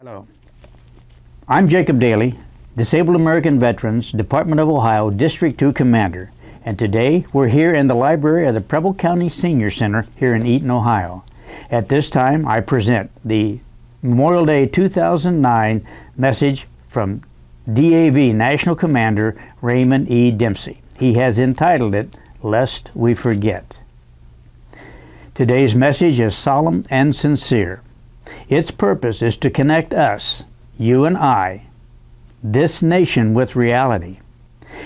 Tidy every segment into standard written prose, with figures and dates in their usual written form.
Hello, I'm Jacob Dailey, Disabled American Veterans, Department of Ohio, District 2 Commander, and today we're here in the library of the Preble County Senior Center here in Eaton, Ohio. At this time, I present the Memorial Day 2009 message from DAV National Commander Raymond E. Dempsey. He has entitled it, Lest We Forget. Today's message is solemn and sincere. Its purpose is to connect us, you and I, this nation with reality.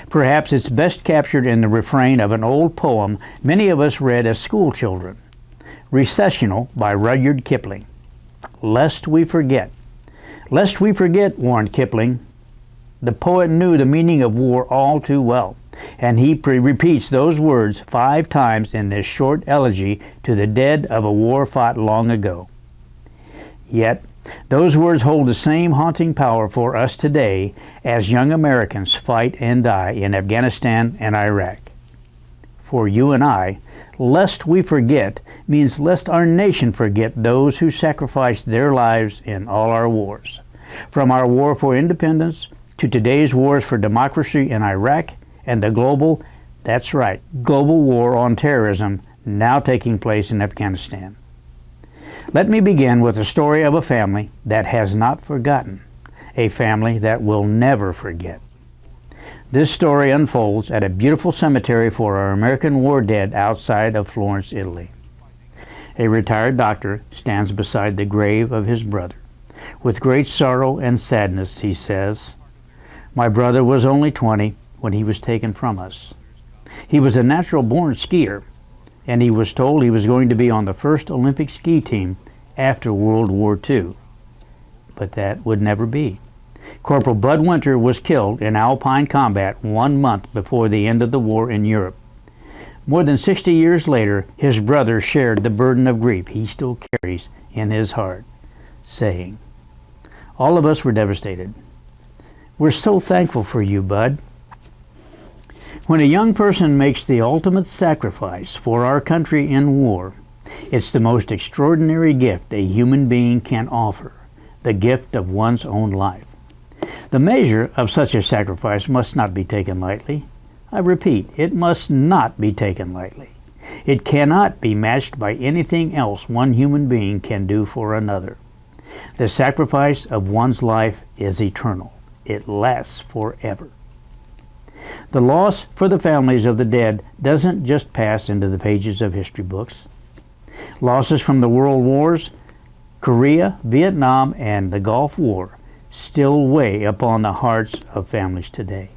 Perhaps it's best captured in the refrain of an old poem many of us read as school children, Recessional by Rudyard Kipling. Lest we forget. Lest we forget, warned Kipling. The poet knew the meaning of war all too well, and he repeats those words 5 times in this short elegy to the dead of a war fought long ago. Yet, those words hold the same haunting power for us today as young Americans fight and die in Afghanistan and Iraq. For you and I, lest we forget means lest our nation forget those who sacrificed their lives in all our wars. From our war for independence to today's wars for democracy in Iraq and the global, that's right, global war on terrorism now taking place in Afghanistan. Let me begin with the story of a family that has not forgotten, a family that will never forget. This story unfolds at a beautiful cemetery for our American war dead outside of Florence, Italy. A retired doctor stands beside the grave of his brother. With great sorrow and sadness, he says, "My brother was only 20 when he was taken from us. He was a natural-born skier, and he was told he was going to be on the first Olympic ski team after World War II. But that would never be. Corporal Bud Winter was killed in Alpine combat 1 month before the end of the war in Europe. More than 60 years later, his brother shared the burden of grief he still carries in his heart, saying, 'All of us were devastated. We're so thankful for you, Bud.' When a young person makes the ultimate sacrifice for our country in war, it's the most extraordinary gift a human being can offer, the gift of one's own life. The measure of such a sacrifice must not be taken lightly. I repeat, it must not be taken lightly. It cannot be matched by anything else one human being can do for another. The sacrifice of one's life is eternal. It lasts forever. The loss for the families of the dead doesn't just pass into the pages of history books. Losses from the world wars, Korea, Vietnam, and the Gulf War still weigh upon the hearts of families today.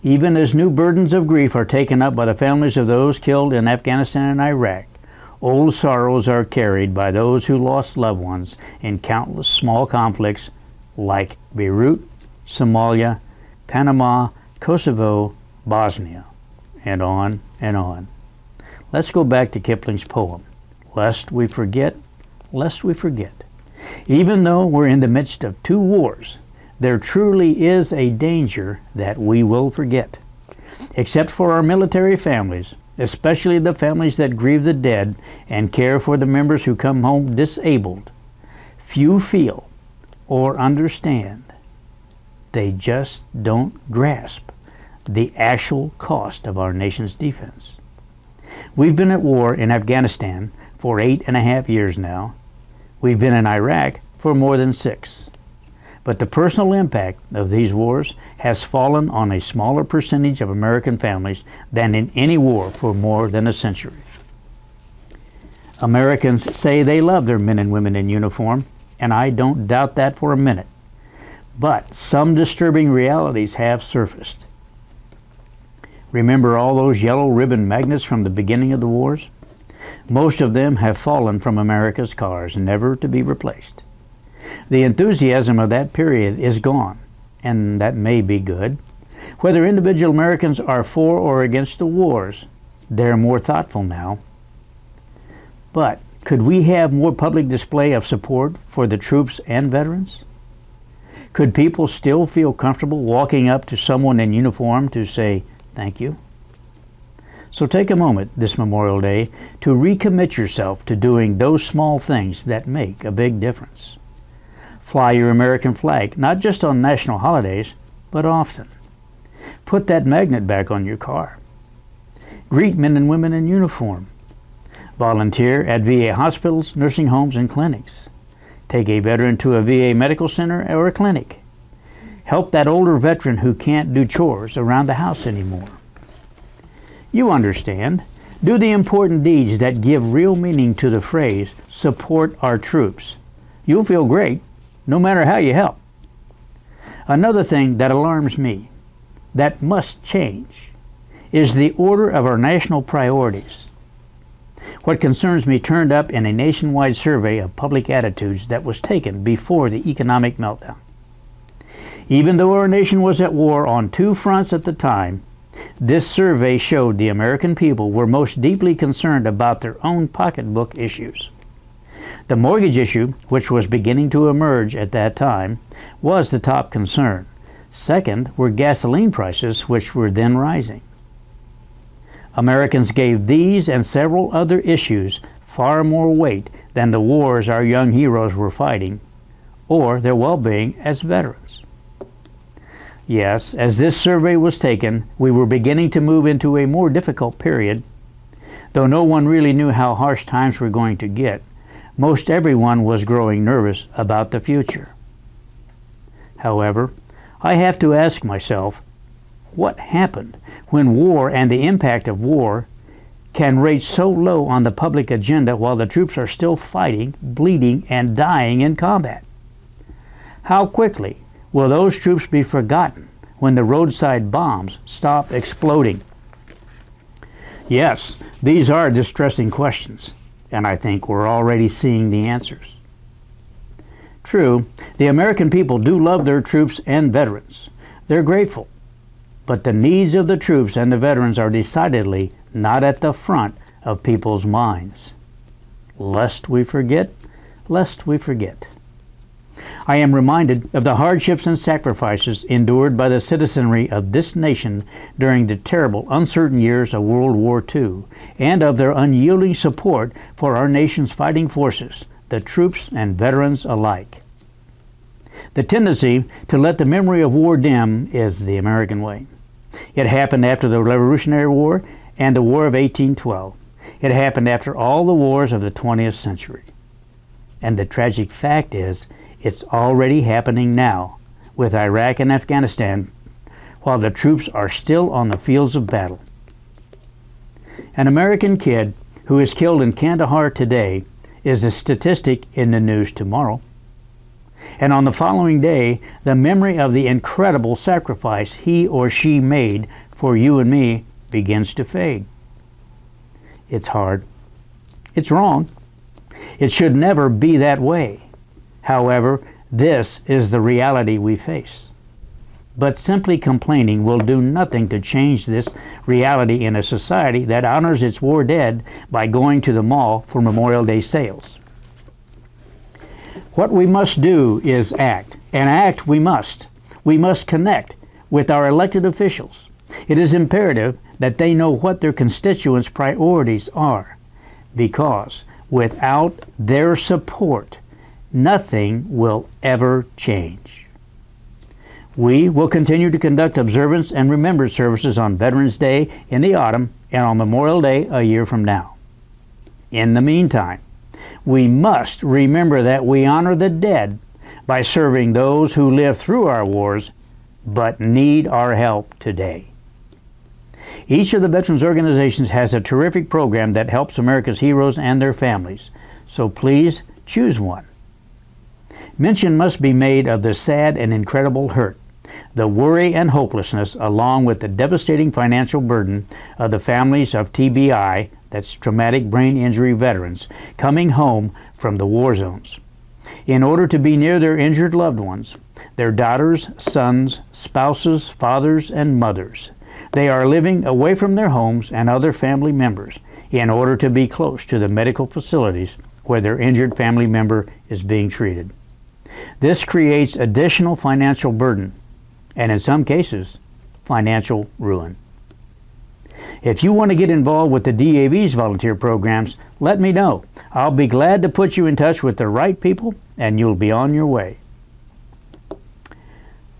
Even as new burdens of grief are taken up by the families of those killed in Afghanistan and Iraq, old sorrows are carried by those who lost loved ones in countless small conflicts like Beirut, Somalia, Panama, Kosovo, Bosnia, and on and on. Let's go back to Kipling's poem, Lest We Forget, Lest We Forget. Even though we're in the midst of 2 wars, there truly is a danger that we will forget. Except for our military families, especially the families that grieve the dead and care for the members who come home disabled, few feel or understand. They just don't grasp the actual cost of our nation's defense. We've been at war in Afghanistan for 8.5 years now. We've been in Iraq for more than 6. But the personal impact of these wars has fallen on a smaller percentage of American families than in any war for more than a century. Americans say they love their men and women in uniform, and I don't doubt that for a minute. But some disturbing realities have surfaced. Remember all those yellow ribbon magnets from the beginning of the wars? Most of them have fallen from America's cars, never to be replaced. The enthusiasm of that period is gone, and that may be good. Whether individual Americans are for or against the wars, they're more thoughtful now. But could we have more public display of support for the troops and veterans? Could people still feel comfortable walking up to someone in uniform to say thank you? So take a moment this Memorial Day to recommit yourself to doing those small things that make a big difference. Fly your American flag, not just on national holidays, but often. Put that magnet back on your car. Greet men and women in uniform. Volunteer at VA hospitals, nursing homes, and clinics. Take a veteran to a VA medical center or a clinic. Help that older veteran who can't do chores around the house anymore. You understand. Do the important deeds that give real meaning to the phrase, support our troops. You'll feel great, no matter how you help. Another thing that alarms me, that must change, is the order of our national priorities. What concerns me turned up in a nationwide survey of public attitudes that was taken before the economic meltdown. Even though our nation was at war on two fronts at the time, this survey showed the American people were most deeply concerned about their own pocketbook issues. The mortgage issue, which was beginning to emerge at that time, was the top concern. Second were gasoline prices, which were then rising. Americans gave these and several other issues far more weight than the wars our young heroes were fighting, or their well-being as veterans. Yes, as this survey was taken, we were beginning to move into a more difficult period. Though no one really knew how harsh times were going to get, most everyone was growing nervous about the future. However, I have to ask myself, what happened when war and the impact of war can rate so low on the public agenda while the troops are still fighting, bleeding, and dying in combat? How quickly will those troops be forgotten when the roadside bombs stop exploding? Yes, these are distressing questions, and I think we're already seeing the answers. True, the American people do love their troops and veterans. They're grateful. But the needs of the troops and the veterans are decidedly not at the front of people's minds. Lest we forget, lest we forget. I am reminded of the hardships and sacrifices endured by the citizenry of this nation during the terrible, uncertain years of World War II, and of their unyielding support for our nation's fighting forces, the troops and veterans alike. The tendency to let the memory of war dim is the American way. It happened after the Revolutionary War and the War of 1812. It happened after all the wars of the 20th century. And the tragic fact is, it's already happening now with Iraq and Afghanistan while the troops are still on the fields of battle. An American kid who is killed in Kandahar today is a statistic in the news tomorrow. And on the following day, the memory of the incredible sacrifice he or she made for you and me begins to fade. It's hard. It's wrong. It should never be that way. However, this is the reality we face. But simply complaining will do nothing to change this reality in a society that honors its war dead by going to the mall for Memorial Day sales. What we must do is act, and act we must. We must connect with our elected officials. It is imperative that they know what their constituents' priorities are, because without their support, nothing will ever change. We will continue to conduct observance and remembrance services on Veterans Day in the autumn and on Memorial Day a year from now. In the meantime, we must remember that we honor the dead by serving those who lived through our wars but need our help today. Each of the veterans organizations has a terrific program that helps America's heroes and their families, so please choose one. Mention must be made of the sad and incredible hurt, the worry and hopelessness, along with the devastating financial burden of the families of TBI, that's traumatic brain injury veterans, coming home from the war zones. In order to be near their injured loved ones, their daughters, sons, spouses, fathers, and mothers, they are living away from their homes and other family members in order to be close to the medical facilities where their injured family member is being treated. This creates additional financial burden, and in some cases, financial ruin. If you want to get involved with the DAV's volunteer programs, let me know. I'll be glad to put you in touch with the right people, and you'll be on your way.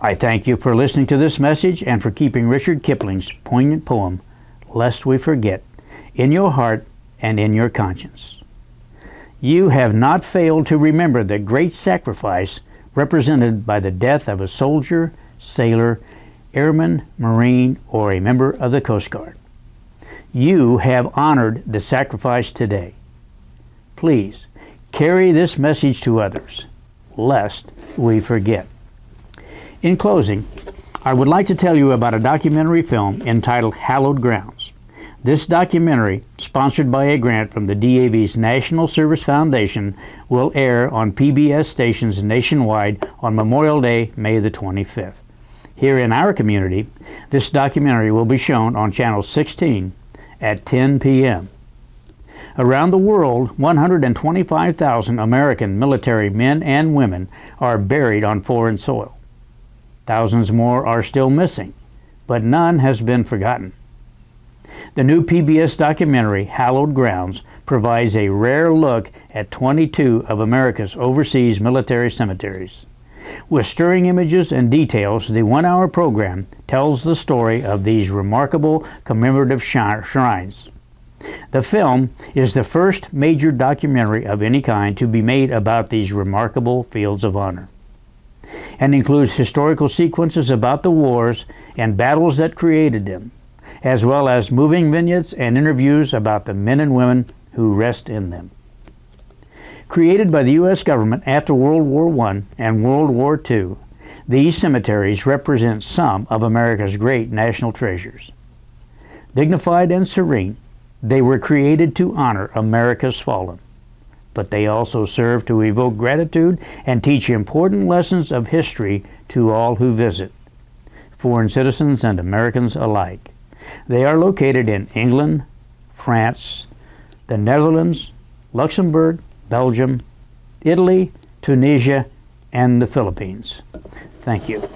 I thank you for listening to this message and for keeping Richard Kipling's poignant poem, Lest We Forget, in your heart and in your conscience. You have not failed to remember the great sacrifice represented by the death of a soldier, sailor, airman, marine, or a member of the Coast Guard. You have honored the sacrifice today. Please carry this message to others, lest we forget. In closing, I would like to tell you about a documentary film entitled Hallowed Grounds. This documentary, sponsored by a grant from the DAV's National Service Foundation, will air on PBS stations nationwide on Memorial Day, May the 25th. Here in our community, this documentary will be shown on Channel 16 at 10 p.m. Around the world, 125,000 American military men and women are buried on foreign soil. Thousands more are still missing, but none has been forgotten. The new PBS documentary, Hallowed Grounds, provides a rare look at 22 of America's overseas military cemeteries. With stirring images and details, the one-hour program tells the story of these remarkable commemorative shrines. The film is the first major documentary of any kind to be made about these remarkable fields of honor, and includes historical sequences about the wars and battles that created them, as well as moving vignettes and interviews about the men and women who rest in them. Created by the U.S. government after World War I and World War II, these cemeteries represent some of America's great national treasures. Dignified and serene, they were created to honor America's fallen, but they also serve to evoke gratitude and teach important lessons of history to all who visit, foreign citizens and Americans alike. They are located in England, France, the Netherlands, Luxembourg, Belgium, Italy, Tunisia, and the Philippines. Thank you.